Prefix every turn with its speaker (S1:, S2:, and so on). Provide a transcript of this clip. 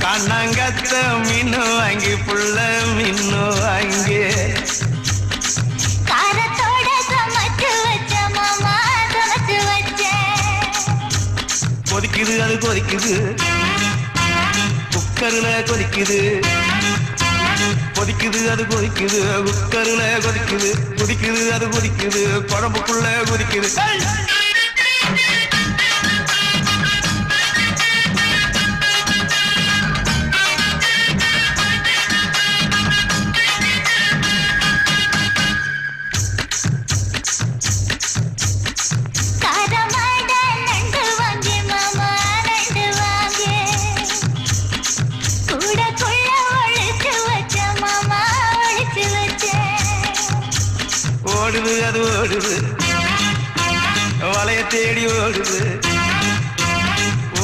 S1: கண்ணங்கத்த மீன் வாங்கி புள்ள மீன் வாங்கி
S2: காரத்தோட சமைச்சு வச்ச மாமா சமைச்சு வச்சேன்.
S1: கொதிக்குது அது கொதிக்குது குக்கர்ல கொதிக்குது கொதிக்குது அது கொதிக்குது குக்கர்ல கொதிக்குது கொதிக்குது அது கொதிக்குது குழம்புக்குள்ள கொதிக்குது ஓடுது அது ஓடுது வளைய தேடி ஓடுது